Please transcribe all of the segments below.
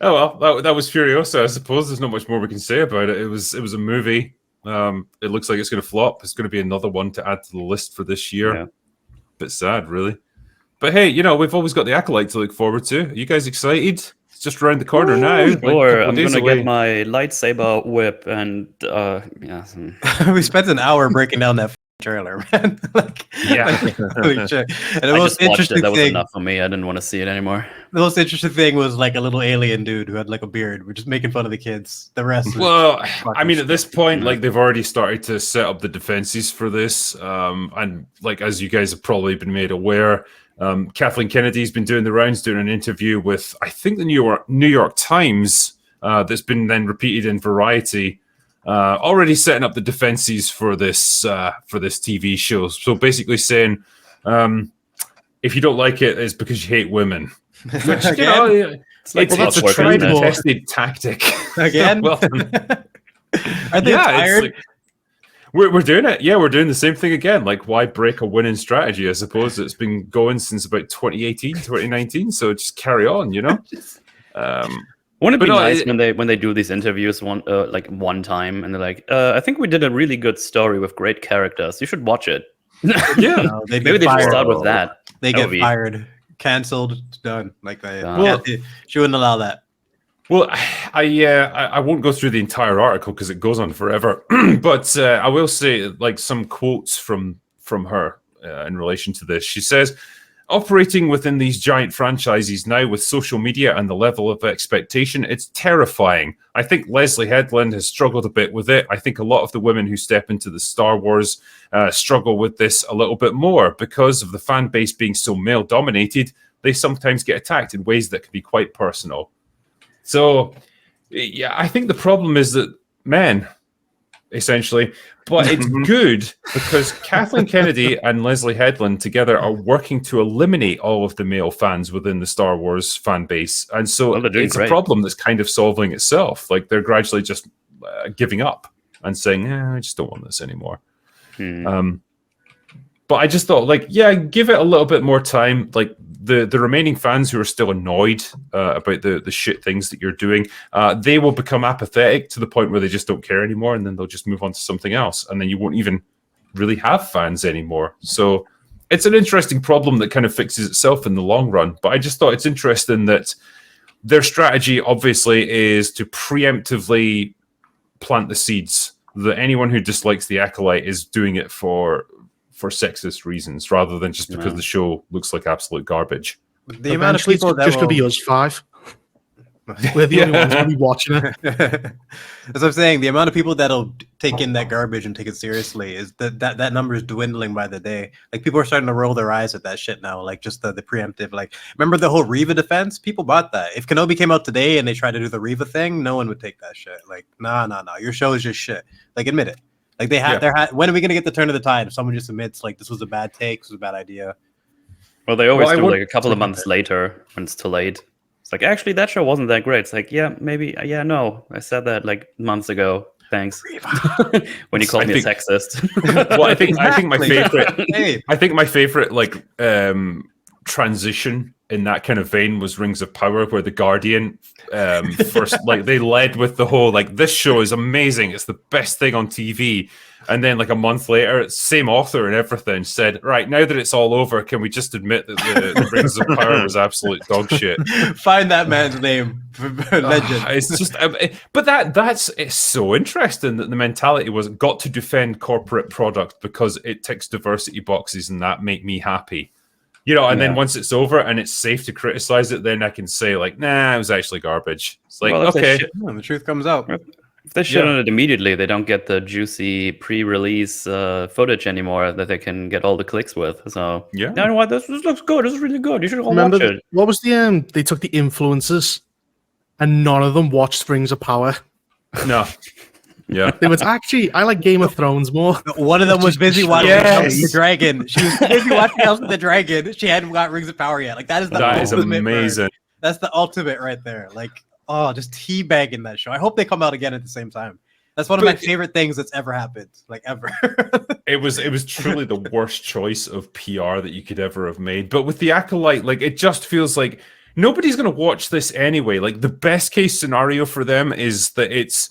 Oh well, that was Furiosa. I suppose there's not much more we can say about it. It was a movie. It looks like it's going to flop. It's going to be another one to add to the list for this year. Yeah. Bit sad, really. But hey, you know, we've always got the Acolyte to look forward to. Are you guys excited? It's just around the corner now. Sure, I'm gonna get my lightsaber whip and yeah. We spent an hour breaking down that trailer, man. Holy shit. And the most interesting that was thing, enough for me. I didn't want to see it anymore. the most interesting thing was like a little alien dude who had like a beard. We're just making fun of the kids. The rest was well, I mean, at this point, like they've already started to set up the defenses for this. And like as you guys have probably been made aware, Kathleen Kennedy's been doing the rounds, doing an interview with, I think, the New York Times, that's been then repeated in Variety, already setting up the defenses for this TV show. So basically saying, if you don't like it, it's because you hate women. Which, you know, it's a tried and tested tactic. Again? Well, Are they tired? We're doing it. Yeah, we're doing the same thing again. Like, why break a winning strategy? I suppose it's been going since about 2018, 2019. So just carry on, you know? Wouldn't it be nice when they do these interviews one time and they're like, I think we did a really good story with great characters. You should watch it. Yeah. No, maybe they should start with that. They get fired, canceled, done. Like she wouldn't allow that. Well, I won't go through the entire article because it goes on forever. But I will say, like, some quotes from her in relation to this. She says, operating within these giant franchises now with social media and the level of expectation, it's terrifying. I think Leslie Headland has struggled a bit with it. I think a lot of the women who step into the Star Wars struggle with this a little bit more because of the fan base being so male-dominated. They sometimes get attacked in ways that can be quite personal. So, yeah, I think the problem is that men, essentially, but it's good because Kathleen Kennedy and Leslie Headland together are working to eliminate all of the male fans within the Star Wars fan base. And so it's a problem that's kind of solving itself. Like, they're gradually just giving up and saying, I just don't want this anymore. But I just thought, like, yeah, give it a little bit more time. Like, the remaining fans who are still annoyed about the shit things that you're doing, they will become apathetic to the point where they just don't care anymore, and then they'll just move on to something else, and then you won't even really have fans anymore. So it's an interesting problem that kind of fixes itself in the long run. But I just thought it's interesting that their strategy, obviously, is to preemptively plant the seeds that anyone who dislikes the Acolyte is doing it for sexist reasons rather than just because the show looks like absolute garbage. The amount of people that just going to be us five. We're the only ones going to be watching it. As I'm saying, the amount of people that'll take in that garbage and take it seriously is that number is dwindling by the day. Like, people are starting to roll their eyes at that shit now. Like, just the preemptive. Like, remember the whole Reva defense? People bought that. If Kenobi came out today and they tried to do the Reva thing, no one would take that shit. Like, nah. Your show is just shit. Like, admit it. Like, when are we going to get the turn of the tide if someone just admits, like, this was a bad take, this was a bad idea? Well, they always do, like, a couple of months later when it's too late. It's like, actually, that show wasn't that great. It's like, yeah, maybe, no, I said that, like, months ago. Thanks. When you called me a sexist. Well, I think my favorite, like, transition in that kind of vein was Rings of Power, where the Guardian first, like, they led with the whole, like, this show is amazing, it's the best thing on TV, and then like a month later, same author and everything said, right, now that it's all over, can we just admit that the Rings of Power was absolute dog shit? Find that man's name. Legend. It's just, but it's so interesting that the mentality was got to defend corporate product because it ticks diversity boxes and that make me happy. You know, and then once it's over and it's safe to criticize it, then I can say, like, nah, it was actually garbage. It's like, okay. The truth comes out. If they shit on it immediately, they don't get the juicy pre-release footage anymore that they can get all the clicks with. So, you know what? This looks good. This is really good. You should all watch it. What was the, they took the influencers and none of them watched Rings of Power. No. Yeah, it was actually, I like Game of Thrones more. One of them was busy watching House of the Dragon. She was busy watching House of the Dragon. She hadn't got Rings of Power yet. Like, that is amazing. That's the ultimate right there. Like, just teabagging that show. I hope they come out again at the same time. That's one of my favorite things that's ever happened, like, ever. It was truly the worst choice of PR that you could ever have made. But with the Acolyte, like, it just feels like nobody's going to watch this anyway. Like, the best case scenario for them is that it's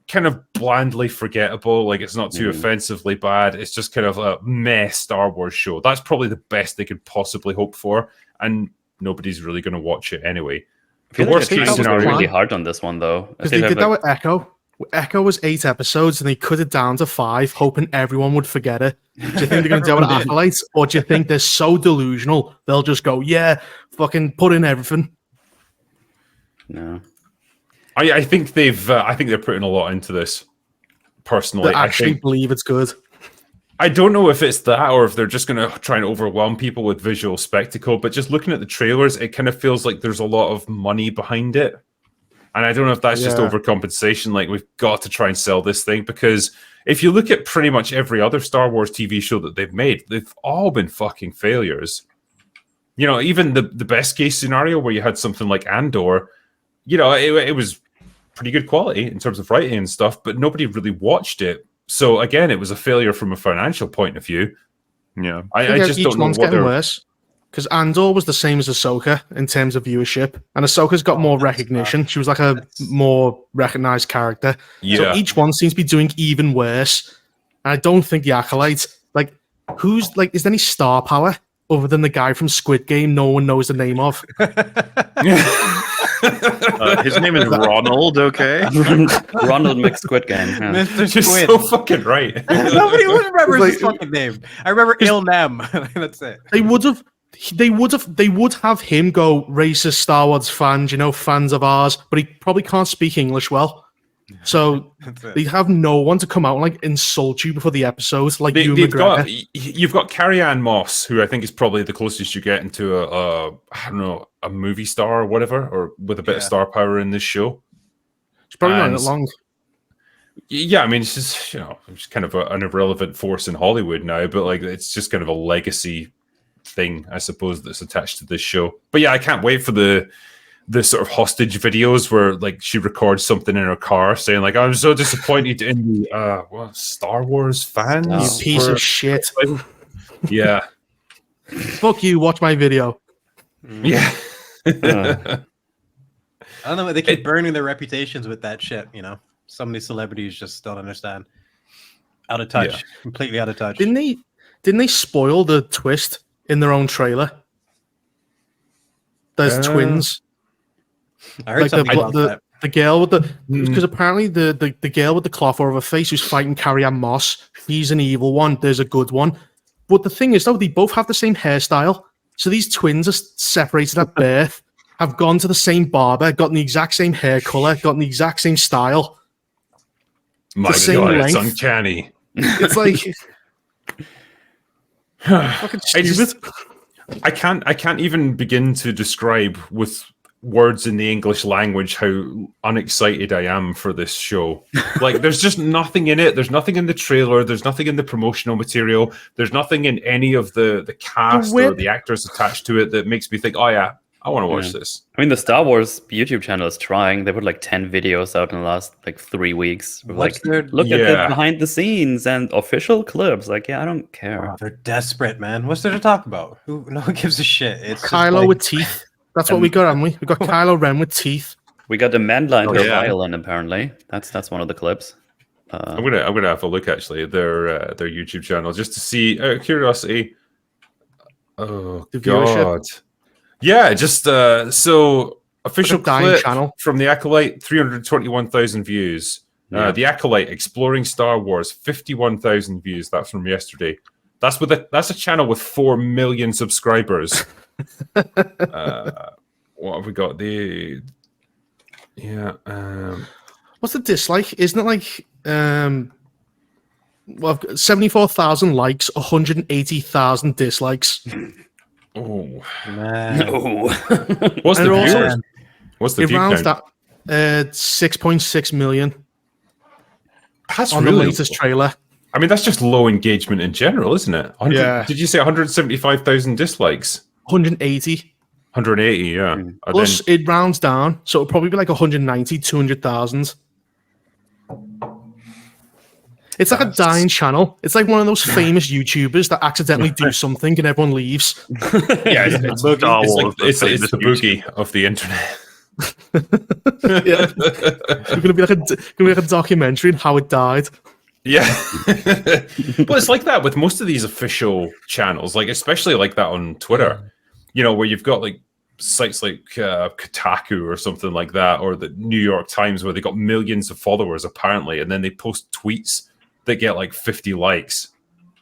kind of blandly forgettable. Like, it's not too offensively bad. It's just kind of a meh Star Wars show. That's probably the best they could possibly hope for. And nobody's really going to watch it anyway. The worst case scenario really hard on this one, though. Because they did that with Echo. Echo was 8 episodes, and they cut it down to 5, hoping everyone would forget it. Do you think they're going to do it with Acolytes, or do you think they're so delusional they'll just go, yeah, fucking put in everything? No, I think they're putting a lot into this. Personally, they actually believe it's good. I don't know if it's that or if they're just going to try and overwhelm people with visual spectacle. But just looking at the trailers, it kind of feels like there's a lot of money behind it. And I don't know if that's just overcompensation. Like, we've got to try and sell this thing, because if you look at pretty much every other Star Wars TV show that they've made, they've all been fucking failures. You know, even the best case scenario where you had something like Andor, you know, it was pretty good quality in terms of writing and stuff, but nobody really watched it. So again, it was a failure from a financial point of view. Yeah, I just don't know what they're worse. Because Andor was the same as Ahsoka in terms of viewership, and Ahsoka's got more recognition. She was like a more recognized character. Yeah. So each one seems to be doing even worse. And I don't think the Acolyte, like, is there any star power other than the guy from Squid Game no one knows the name of? His name is Ronald, okay? Ronald McSquid Game. Yeah. Mr. You're Squid. so fucking right. Nobody remembers his fucking name. I remember Il Nam. That's it. They would have him go racist Star Wars fans, you know, fans of ours, but he probably can't speak English well. So they have no one to come out and like insult you before the episodes, like you've got Carrie-Anne Moss, who I think is probably the closest you get into a movie star or whatever, or with a bit of star power in this show. It's probably not that long. Yeah, I mean, it's just, you know, it's kind of an irrelevant force in Hollywood now, but like it's just kind of a legacy thing, I suppose, that's attached to this show. But yeah, I can't wait for the sort of hostage videos where like she records something in her car saying like, I'm so disappointed in the Star Wars fans. You piece of shit. Yeah. Fuck you, watch my video. Yeah. I don't know, they keep burning their reputations with that shit, you know. Some of these celebrities just don't understand. Out of touch. Completely out of touch. Didn't they spoil the twist in their own trailer? There's twins. I heard something about that. The girl with because apparently the girl with the cloth over her face who's fighting Carrie-Anne Moss, she's an evil one. There's a good one. But the thing is, though, they both have the same hairstyle. So these twins are separated at birth, have gone to the same barber, gotten the exact same hair color, gotten the exact same style. My God, it's uncanny. It's like fucking stupid. I can't even begin to describe with words in the English language how unexcited I am for this show. Like, there's just nothing in it. There's nothing in the trailer. There's nothing in the promotional material. There's nothing in any of the cast or the actors attached to it that makes me think, oh yeah, I want to watch this. I mean, the Star Wars YouTube channel is trying. They put like 10 videos out in the last like 3 weeks. Like, look at the behind the scenes and official clips. Like, yeah, I don't care. Oh, they're desperate, man. What's there to talk about? No one gives a shit. It's Kylo with teeth. That's what we got, haven't we? We got Kylo Ren with teeth. We got the Mandalorian with violin. Apparently, that's one of the clips. I'm gonna have a look actually at their YouTube channel just to see curiosity. Oh the viewership. God. Yeah, just so official clip channel from the Acolyte, 321,000 views. Yeah. The Acolyte Exploring Star Wars, 51,000 views. That's from yesterday. That's a channel with 4 million subscribers. What have we got? What's the dislike? Isn't it like I've got 74,000 likes, 180,000 dislikes. Oh man! No. What's the view? What's the view count? That 6.6 million. That's on really the latest trailer. I mean, that's just low engagement in general, isn't it? Yeah. Did you say 175,000 dislikes? 180. 180, yeah. Plus, it rounds down, so it'll probably be like 190, 200,000. It's like a dying channel. It's like one of those famous YouTubers that accidentally do something and everyone leaves. Yeah, it's the boogie of the internet. Yeah, it's gonna be like a documentary on how it died. Yeah, but it's like that with most of these official channels, like especially like that on Twitter. You know, where you've got like sites like Kotaku or something like that, or the New York Times, where they got millions of followers apparently, and then they post tweets that get like 50 likes.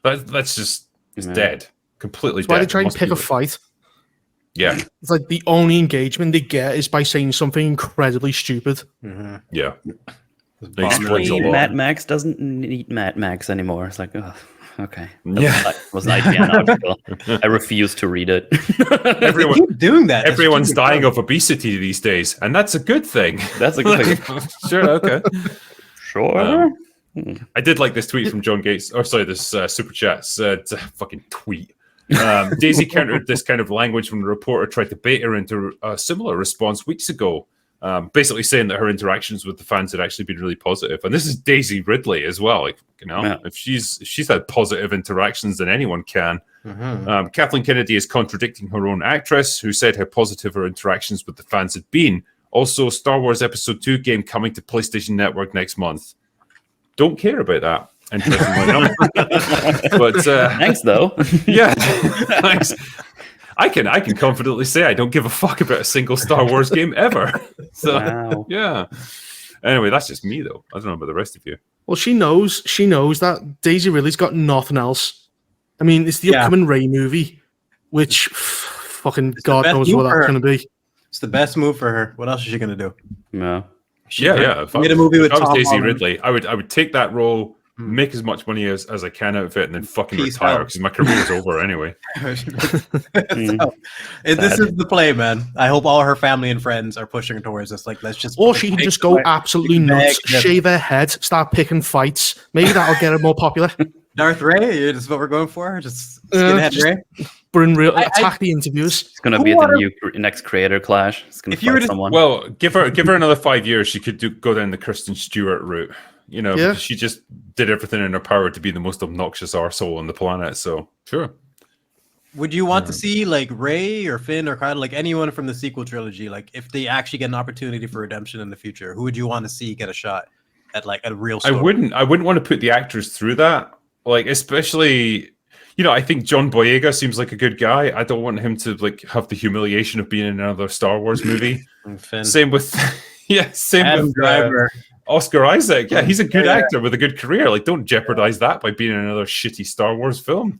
That's just dead, completely. That's why they try and pick a fight. Yeah, it's like the only engagement they get is by saying something incredibly stupid. Yeah. Mad Max doesn't need Mad Max anymore. It's like, oh, okay. Yeah, was an IGN article. I refuse to read it. Everyone keep doing that. Everyone's dying of obesity these days, and that's a good thing. That's a good thing. Sure, okay, sure. I did like this tweet from John Gates. Or sorry, this super chat said, "Fucking tweet." Daisy countered this kind of language when the reporter tried to bait her into a similar response weeks ago. Basically saying that her interactions with the fans had actually been really positive. And this is Daisy Ridley as well. Like, you know, if she's had positive interactions, then anyone can. Kathleen Kennedy is contradicting her own actress, who said how positive her interactions with the fans had been. Also, Star Wars Episode 2 game coming to PlayStation Network next month. Don't care about that. Interestingly enough. But thanks, though. Yeah, thanks. I can confidently say I don't give a fuck about a single Star Wars game ever. So yeah. Anyway, that's just me though. I don't know about the rest of you. Well, she knows that Daisy Ridley's got nothing else. I mean, it's the upcoming Rey movie, which fucking God knows what that's going to be. It's the best move for her. What else is she going to do? No. Yeah. If I made a movie with Tom Daisy Holland. Ridley, I would take that role, make as much money as I can out of it, and then fucking retire because my career is over anyway. This is the play, man. I hope all her family and friends are pushing towards this. Like, let's just. Or she can just go absolutely nuts, shave her head, start picking fights. Maybe that'll get her more popular. Darth Ray, is what we're going for. Just skinhead Ray. Bring real attack the interviews. It's going to be the next creator clash. It's going to fight someone. Well, give her another 5 years. She could go down the Kristen Stewart route. You know, because she just did everything in her power to be the most obnoxious arsehole on the planet. So, sure. Would you want to see like Rey or Finn or Kylo, like anyone from the sequel trilogy, like if they actually get an opportunity for redemption in the future, who would you want to see get a shot at like a real story? I wouldn't want to put the actors through that. Like, especially, you know, I think John Boyega seems like a good guy. I don't want him to like have the humiliation of being in another Star Wars movie. Same with Adam Driver. Oscar Isaac. Yeah, he's a good actor with a good career. Like, don't jeopardize that by being in another shitty Star Wars film.